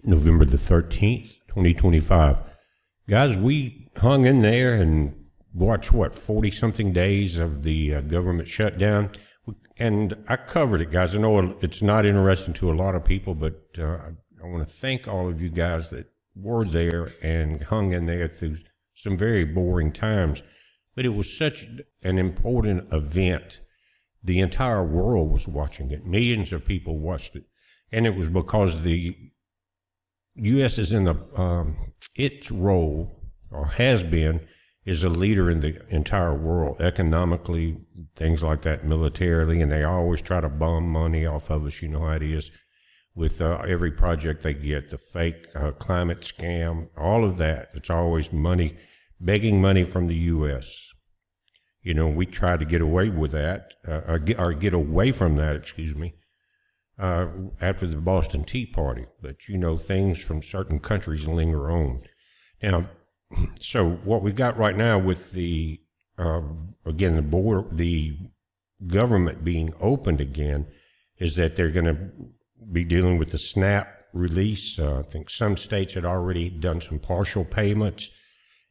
November the 13th, 2025. Guys, we hung in there and watched, 40-something days of the government shutdown. And I covered it, guys. I know it's not interesting to a lot of people, but I want to thank all of you guys that were there and hung in there through some very boring times. But it was such an important event. The entire world was watching it. Millions of people watched it. And it was because the U.S. is in its role, or has been, is a leader in the entire world, economically, things like that, militarily, and they always try to bomb money off of us. You know how it is with every project they get, the fake climate scam, all of that. It's always money, begging money from the U.S. You know, we tried to get away with that, or get away from that, excuse me, after the Boston Tea Party. But, you know, things from certain countries linger on. Now, so what we've got right now with the, again, the government being opened again, is that they're going to be dealing with the SNAP release. I think some states had already done some partial payments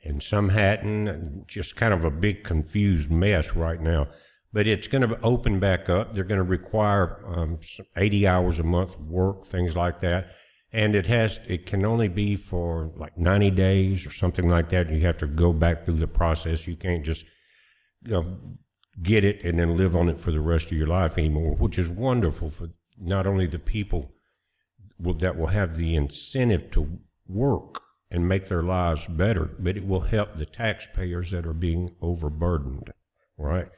and some hadn't, and just kind of a big confused mess right now. But it's going to open back up. They're going to require 80 hours a month work, things like that. And it can only be for like 90 days or something like that. You have to go back through the process. You can't just get it and then live on it for the rest of your life anymore, which is wonderful for not only the people that will have the incentive to work and make their lives better, but it will help the taxpayers that are being overburdened, right?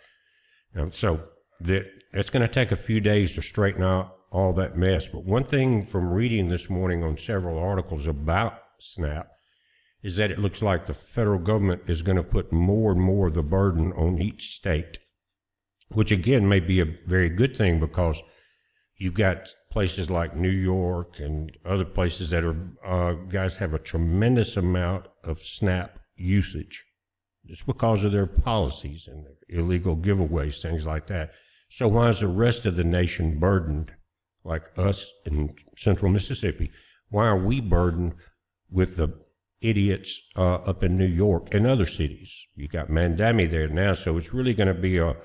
So it's going to take a few days to straighten out all that mess. But one thing from reading this morning on several articles about SNAP is that it looks like the federal government is going to put more and more of the burden on each state, which again may be a very good thing, because you've got places like New York and other places that are guys have a tremendous amount of SNAP usage just because of their policies and their illegal giveaways, things like that. So why is the rest of the nation burdened, like us in central Mississippi? Why are we burdened with the idiots up in New York and other cities? You got Mandami there now, so it's really going to be a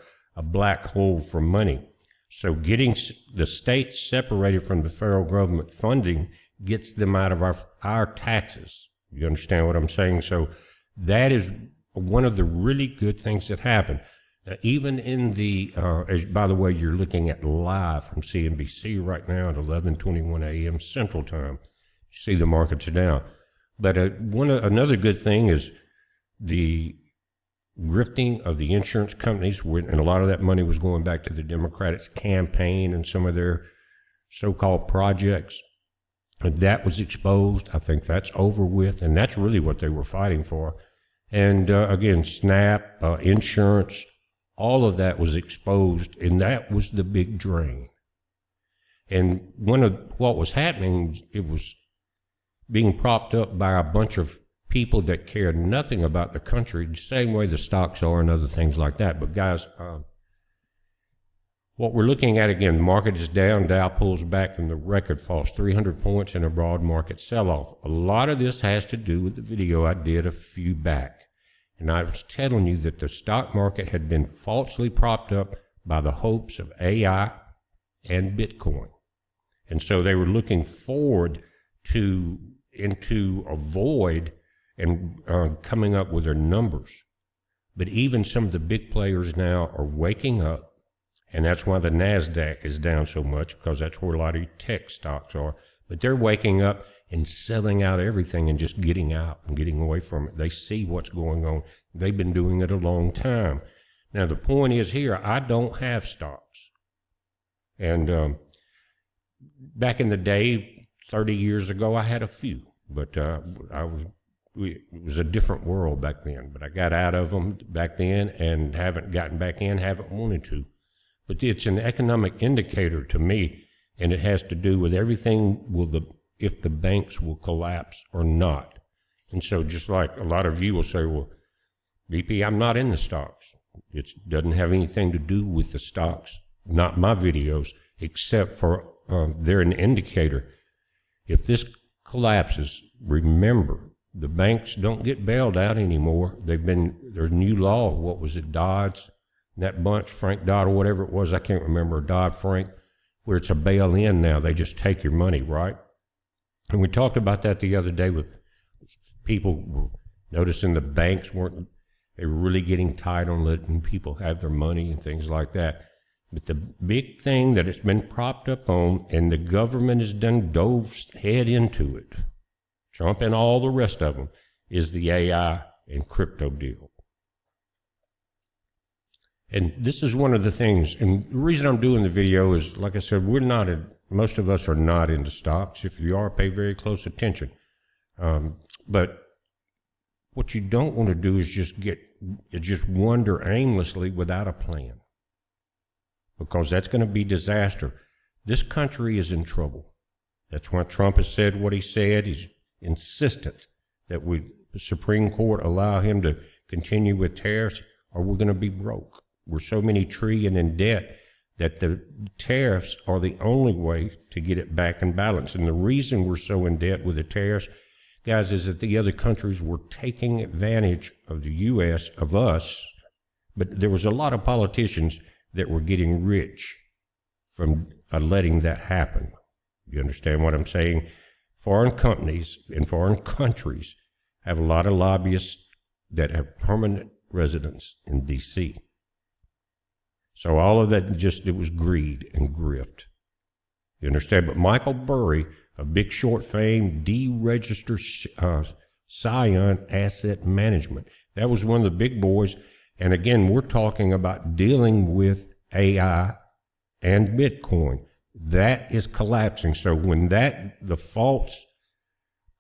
black hole for money. So getting the states separated from the federal government funding gets them out of our taxes. You understand what I'm saying? So that is one of the really good things that happened. Even in the, by the way, you're looking at live from CNBC right now at 11:21 a.m. Central Time. You see the markets are down. But another good thing is the grifting of the insurance companies, and a lot of that money was going back to the Democrats' campaign and some of their so-called projects. And that was exposed. I think that's over with, and that's really what they were fighting for. And again, SNAP, insurance, all of that was exposed, and that was the big drain. And what was happening, it was being propped up by a bunch of people that care nothing about the country, the same way the stocks are and other things like that. But guys, what we're looking at, again, the market is down. Dow pulls back from the record falls 300 points in a broad market sell-off. A lot of this has to do with the video I did a few back. And I was telling you that the stock market had been falsely propped up by the hopes of AI and Bitcoin. And so they were looking forward into a void and coming up with their numbers. But even some of the big players now are waking up, and that's why the NASDAQ is down so much, because that's where a lot of tech stocks are. But they're waking up and selling out everything and just getting out and getting away from it. They see what's going on. They've been doing it a long time. Now, the point is here, I don't have stocks. And back in the day, 30 years ago, I had a few. But it was a different world back then. But I got out of them back then and haven't gotten back in, haven't wanted to. But it's an economic indicator to me, and it has to do with everything if the banks will collapse or not. And so just like a lot of you will say, well, BP, I'm not in the stocks. It doesn't have anything to do with the stocks, not my videos, except for they're an indicator. If this collapses, remember, the banks don't get bailed out anymore. There's a new law. What was it, Dodd's? That bunch, Frank Dodd or whatever it was, I can't remember, Dodd-Frank, where it's a bail-in now. They just take your money, right? And we talked about that the other day with people noticing the banks they were really getting tight on letting people have their money and things like that. But the big thing that it's been propped up on, and the government has dove head into it, Trump and all the rest of them, is the AI and crypto deal. And this is one of the things, and the reason I'm doing the video is, like I said, most of us are not into stocks. If you are, pay very close attention. But what you don't want to do is just wander aimlessly without a plan, because that's going to be disaster. This country is in trouble. That's why Trump has said what he said. He's insistent that the Supreme Court allow him to continue with tariffs, or we're going to be broke. We're so many trillion in debt that the tariffs are the only way to get it back in balance. And the reason we're so in debt with the tariffs, guys, is that the other countries were taking advantage of the U.S., of us, but there was a lot of politicians that were getting rich from letting that happen. You understand what I'm saying? Foreign companies and foreign countries have a lot of lobbyists that have permanent residence in D.C. So all of that it was greed and grift. You understand? But Michael Burry, of Big Short fame, deregistered Scion Asset Management. That was one of the big boys. And again, we're talking about dealing with AI and Bitcoin. That is collapsing. So when the false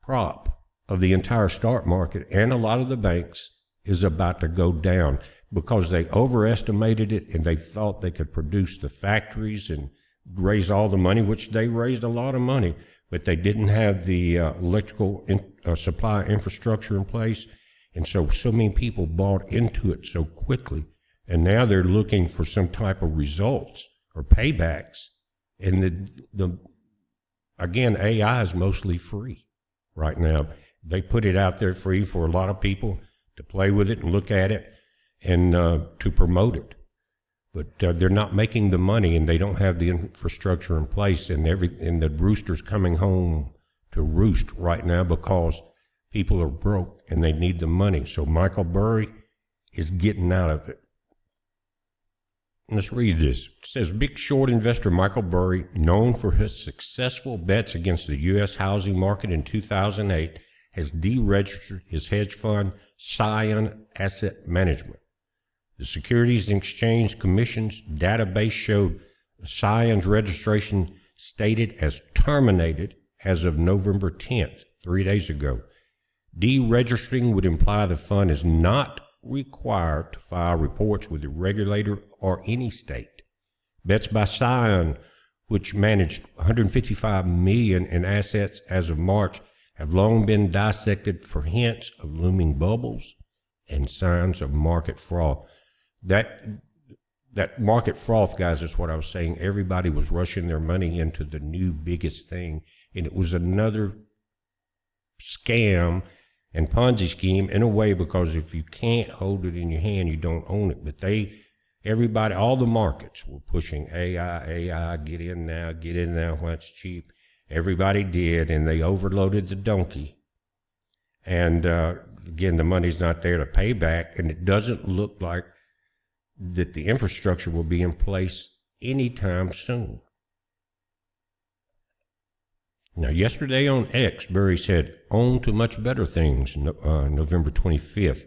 prop of the entire stock market and a lot of the banks is about to go down, because they overestimated it and they thought they could produce the factories and raise all the money, which they raised a lot of money, but they didn't have the electrical supply infrastructure in place. And so many people bought into it so quickly, and now they're looking for some type of results or paybacks. And again, AI is mostly free right now. They put it out there free for a lot of people to play with it and look at it and to promote it. But they're not making the money, and they don't have the infrastructure in place, and the rooster's coming home to roost right now because people are broke and they need the money. So Michael Burry is getting out of it. Let's read this. It says, Big Short investor Michael Burry, known for his successful bets against the U.S. housing market in 2008, has deregistered his hedge fund, Scion Asset Management. The Securities and Exchange Commission's database showed Scion's registration stated as terminated as of November 10th, 3 days ago. Deregistering would imply the fund is not required to file reports with the regulator or any state. Bets by Scion, which managed $155 million in assets as of March, have long been dissected for hints of looming bubbles and signs of market froth. That market froth, guys, is what I was saying. Everybody was rushing their money into the new biggest thing, and it was another scam and Ponzi scheme in a way, because if you can't hold it in your hand, you don't own it. But everybody, all the markets were pushing AI, get in now when it's cheap. Everybody did, and they overloaded the donkey. And again, the money's not there to pay back, and it doesn't look like that the infrastructure will be in place anytime soon. Now, yesterday on X, Burry said, on to much better things, November 25th.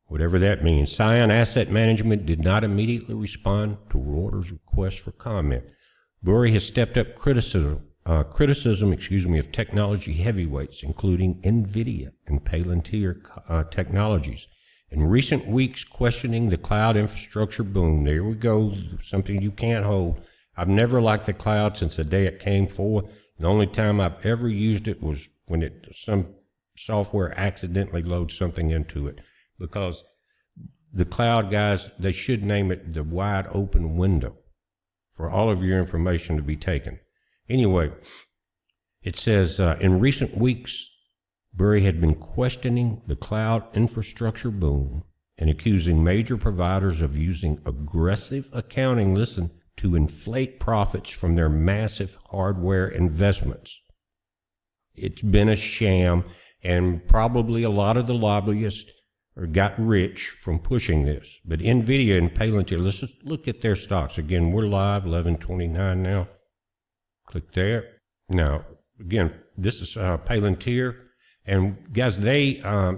Whatever that means. Scion Asset Management did not immediately respond to Reuters' request for comment. Burry has stepped up criticism of technology heavyweights, including NVIDIA and Palantir Technologies. In recent weeks, questioning the cloud infrastructure boom. There we go, something you can't hold. I've never liked the cloud since the day it came forth. The only time I've ever used it was when some software accidentally loads something into it. Because the cloud, guys, they should name it the wide open window for all of your information to be taken. Anyway, It says, in recent weeks, Burry had been questioning the cloud infrastructure boom and accusing major providers of using aggressive accounting, listen, to inflate profits from their massive hardware investments. It's been a sham, and probably a lot of the lobbyists got rich from pushing this. But NVIDIA and Palantir, let's just look at their stocks. Again, we're live, 11:29 now. Click there. Now, again, this is Palantir. And guys, now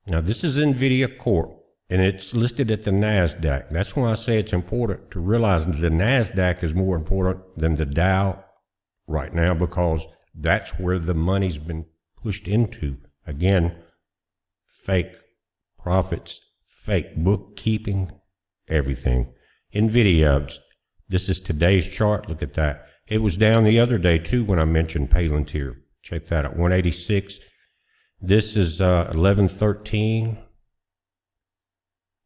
this is NVIDIA Corp, and it's listed at the NASDAQ. That's why I say it's important to realize that the NASDAQ is more important than the Dow right now, because that's where the money's been pushed into. Again, fake profits, fake bookkeeping, everything. NVIDIA, this is today's chart. Look at that. It was down the other day, too, when I mentioned Palantir. Check that out, 186. This is 1113.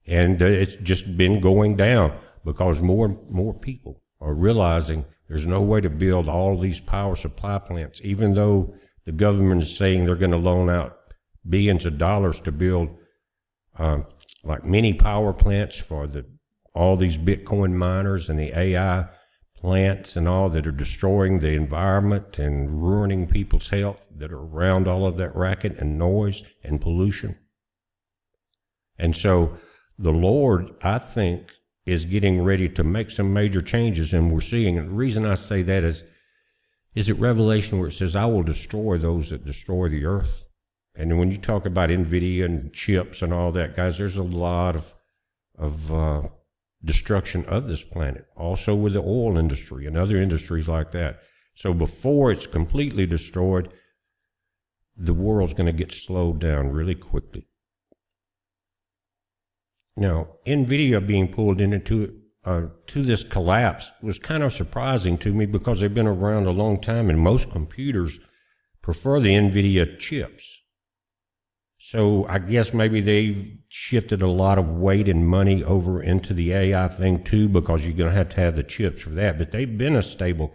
And it's just been going down because more and more people are realizing there's no way to build all these power supply plants, even though the government is saying they're going to loan out billions of dollars to build like mini power plants for all these Bitcoin miners and the AI plants and all that are destroying the environment and ruining people's health that are around all of that racket and noise and pollution. And so the Lord, I think, is getting ready to make some major changes, and we're seeing, and the reason I say that is it Revelation where it says, I will destroy those that destroy the earth. And when you talk about NVIDIA and chips and all that, guys, there's a lot of destruction of this planet, also with the oil industry and other industries like that. So before it's completely destroyed, the world's going to get slowed down really quickly. Now, NVIDIA being pulled into to this collapse was kind of surprising to me because they've been around a long time, and most computers prefer the NVIDIA chips. So I guess maybe they've shifted a lot of weight and money over into the AI thing too, because you're going to have the chips for that. But they've been a stable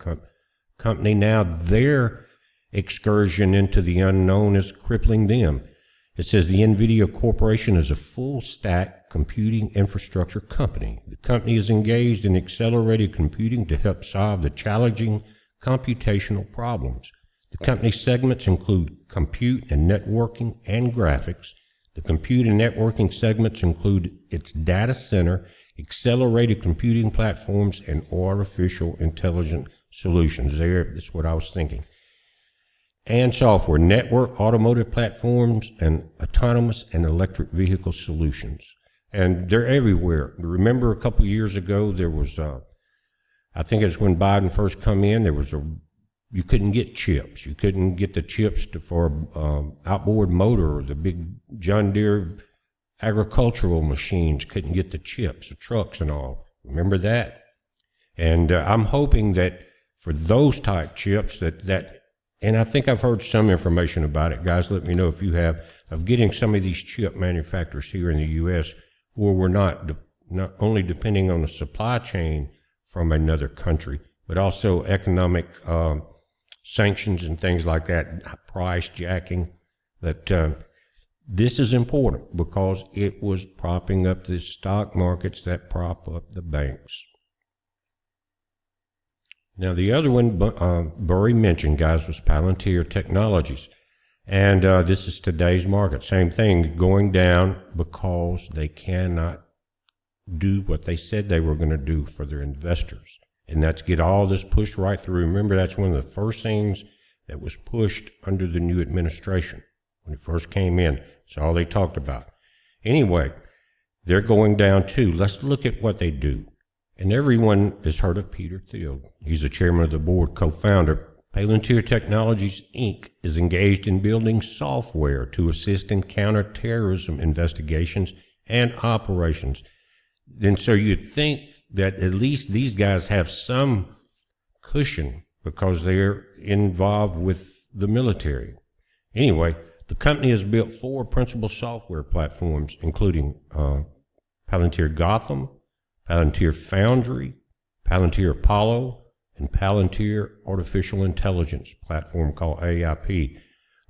company. Now their excursion into the unknown is crippling them. It says the NVIDIA Corporation is a full-stack computing infrastructure company. The company is engaged in accelerated computing to help solve the challenging computational problems. The company's segments include compute and networking and graphics. The compute and networking segments include its data center, accelerated computing platforms, and artificial intelligence solutions. That's what I was thinking. And software, network, automotive platforms, and autonomous and electric vehicle solutions. And they're everywhere. Remember a couple of years ago, there was, I think it's when Biden first come in, you couldn't get chips. You couldn't get the chips for outboard motor, or the big John Deere agricultural machines couldn't get the chips, the trucks and all. Remember that? And I'm hoping that for those type chips and I think I've heard some information about it. Guys, let me know if you have, of getting some of these chip manufacturers here in the U.S. where we're not only depending on the supply chain from another country, but also economic sanctions and things like that, price jacking. That this is important because it was propping up the stock markets that prop up the banks. Now, the other one Burry mentioned, guys, was Palantir Technologies. And this is today's market. Same thing, going down because they cannot do what they said they were going to do for their investors. And that's get all this pushed right through. Remember, that's one of the first things that was pushed under the new administration when it first came in. That's all they talked about. Anyway, they're going down too. Let's look at what they do. And everyone has heard of Peter Thiel. He's the chairman of the board, co-founder. Palantir Technologies, Inc. is engaged in building software to assist in counterterrorism investigations and operations. And so you'd think that at least these guys have some cushion because they're involved with the military. Anyway, the company has built 4 principal software platforms, including Palantir Gotham, Palantir Foundry, Palantir Apollo, and Palantir Artificial Intelligence platform called AIP.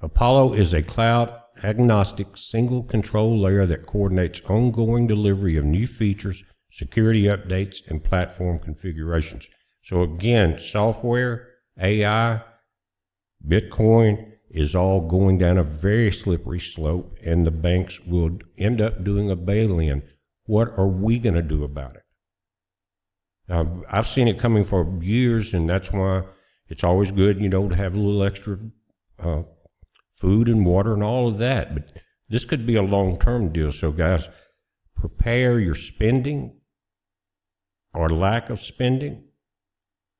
Apollo is a cloud-agnostic single control layer that coordinates ongoing delivery of new features, security updates, and platform configurations. So again, software, AI, Bitcoin is all going down a very slippery slope, and the banks will end up doing a bail-in. What are we going to do about it? I've seen it coming for years, and that's why it's always good, to have a little extra food and water and all of that. But this could be a long-term deal. So, guys, prepare your spending or lack of spending,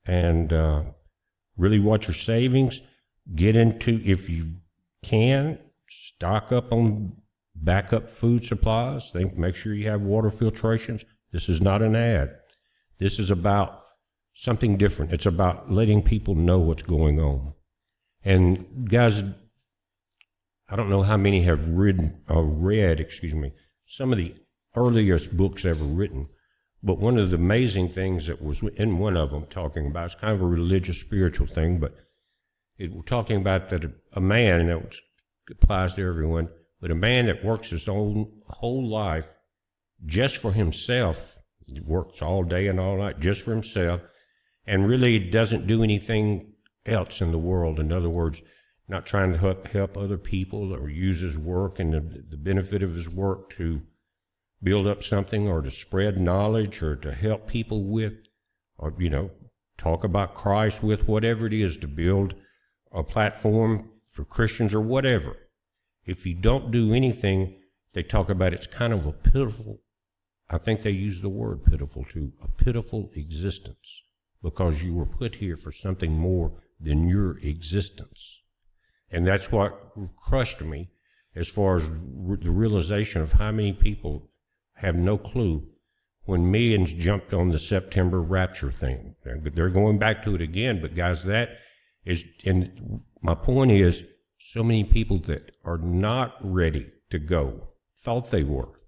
and really watch your savings. Get into, if you can, stock up on backup food supplies. Make sure you have water filtrations. This is not an ad. This is about something different. It's about letting people know what's going on. And guys, I don't know how many have read some of the earliest books ever written, but one of the amazing things that was in one of them talking about, it's kind of a religious, spiritual thing, but we're talking about that a man, and that applies to everyone, but a man that works his own whole life just for himself, he works all day and all night just for himself, and really doesn't do anything else in the world. In other words, not trying to help other people, or use his work and the benefit of his work to build up something, or to spread knowledge, or to help people with, or, talk about Christ with, whatever it is, to build a platform for Christians or whatever. If you don't do anything, they talk about it's kind of a pitiful, I think they use the word pitiful too, a pitiful existence, because you were put here for something more than your existence. And that's what crushed me, as far as the realization of how many people have no clue when millions jumped on the September rapture thing. They're going back to it again, but guys, that is, and my point is, so many people that are not ready to go thought they were.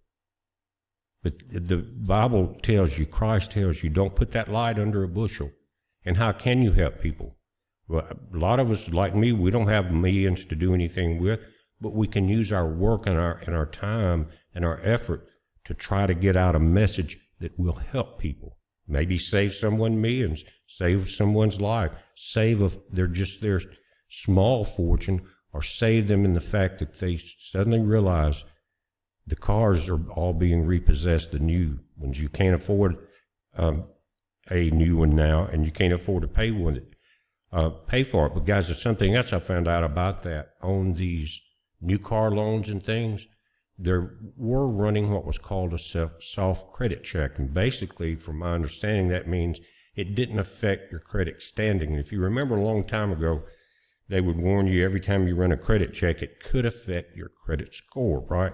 But the Bible tells you, Christ tells you, don't put that light under a bushel. And how can you help people? Well, a lot of us, like me, we don't have millions to do anything with, but we can use our work and our time and our effort to try to get out a message that will help people. Maybe save someone millions, save someone's life, save their small fortune, or save them in the fact that they suddenly realize the cars are all being repossessed, the new ones. You can't afford a new one now, and you can't afford to pay for it. But guys, there's something else I found out about that. On these new car loans and things, they were running what was called a soft credit check. And basically, from my understanding, that means it didn't affect your credit standing. And if you remember a long time ago, they would warn you every time you run a credit check, it could affect your credit score, right?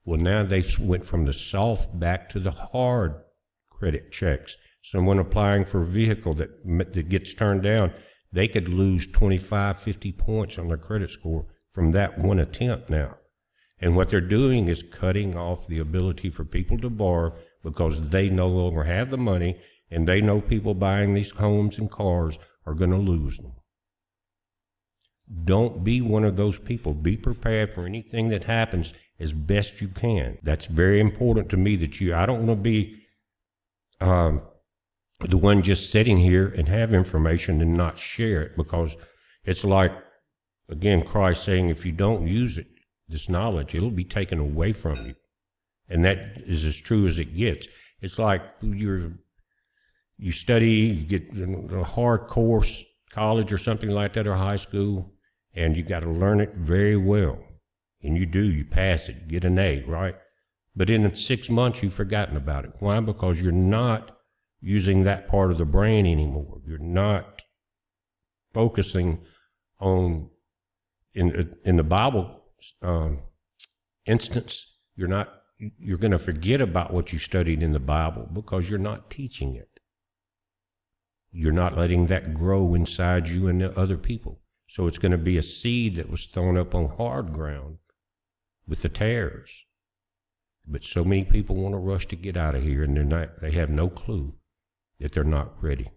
Well, now they went from the soft back to the hard credit checks. Someone applying for a vehicle that gets turned down, they could lose 25, 50 points on their credit score from that one attempt now. And what they're doing is cutting off the ability for people to borrow, because they no longer have the money, and they know people buying these homes and cars are going to lose them. Don't be one of those people. Be prepared for anything that happens as best you can. That's very important to me, I don't want to be the one just sitting here and have information and not share it, because it's like, again, Christ saying, if you don't use it, this knowledge, it'll be taken away from you. And that is as true as it gets. It's like you study, you get a hard course, college or something like that, or high school, and you got to learn it very well. And you pass it, get an A, right? But in 6 months, you've forgotten about it. Why? Because you're not using that part of the brain anymore. You're not focusing on, in the Bible instance, you're going to forget about what you studied in the Bible because you're not teaching it. You're not letting that grow inside you and the other people. So it's going to be a seed that was thrown up on hard ground with the tares. But so many people want to rush to get out of here, and they have no clue that they're not ready.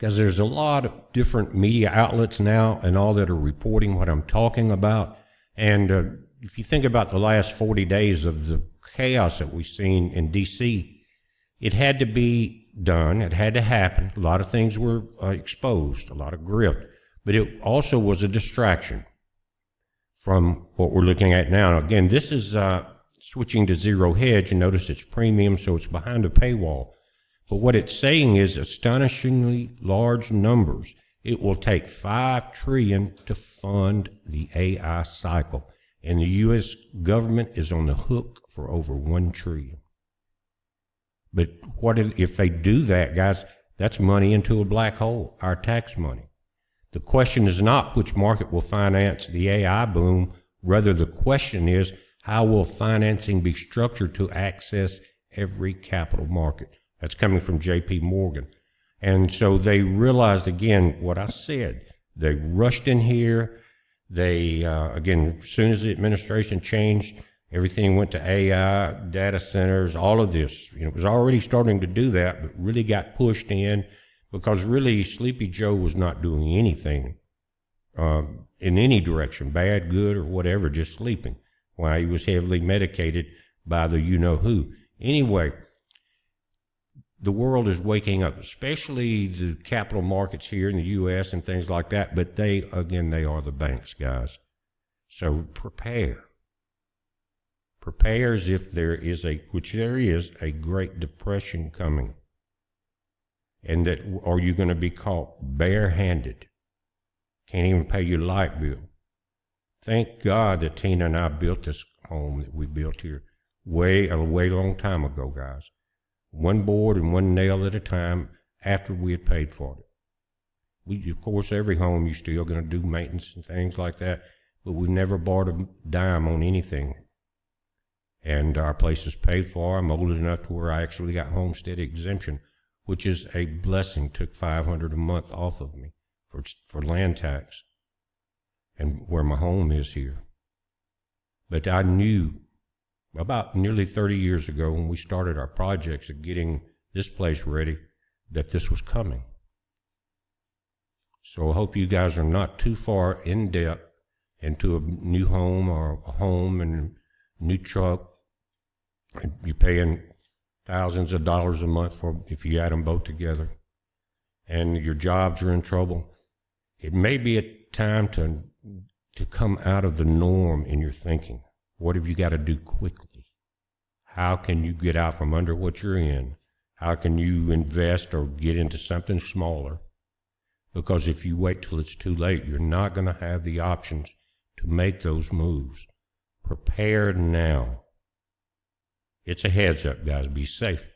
because there's a lot of different media outlets now and all that are reporting what I'm talking about. And if you think about the last 40 days of the chaos that we've seen in D.C., it had to be done. It had to happen. A lot of things were exposed, a lot of grift, but it also was a distraction from what we're looking at now. Again, this is switching to zero hedge, and notice it's premium, so it's behind a paywall. But what it's saying is astonishingly large numbers. It will take $5 trillion to fund the AI cycle, and the U.S. government is on the hook for over $1 trillion. But if they do that, guys? That's money into a black hole, our tax money. The question is not which market will finance the AI boom. Rather, the question is, how will financing be structured to access every capital market? That's coming from J.P. Morgan. And so they realized, again, what I said. They rushed in here. They, again, as soon as the administration changed, everything went to AI, data centers, all of this. It was already starting to do that, but really got pushed in because really Sleepy Joe was not doing anything in any direction, bad, good, or whatever, just sleeping, while he was heavily medicated by the you-know-who. Anyway, the world is waking up, especially the capital markets here in the U.S. and things like that, but they are the banks, guys. So prepare. Prepare as if there is a Great Depression coming. And that, are you going to be caught barehanded? Can't even pay your light bill. Thank God that Tina and I built this home that we built here a way long time ago, guys. One board and one nail at a time after we had paid for it. Of course, every home you're still going to do maintenance and things like that, but we've never borrowed a dime on anything. And our place is paid for. I'm old enough to where I actually got homestead exemption, which is a blessing. Took $500 a month off of me for land tax, and where my home is here. But I knew about nearly 30 years ago when we started our projects of getting this place ready that this was coming. So I hope you guys are not too far in debt into a new home or a home and a new truck. You're paying thousands of dollars a month for if you add them both together, and your jobs are in trouble. It may be a time to come out of the norm in your thinking. What have you got to do quickly? How can you get out from under what you're in? How can you invest or get into something smaller? Because if you wait till it's too late, you're not going to have the options to make those moves. Prepare now. It's a heads up, guys. Be safe.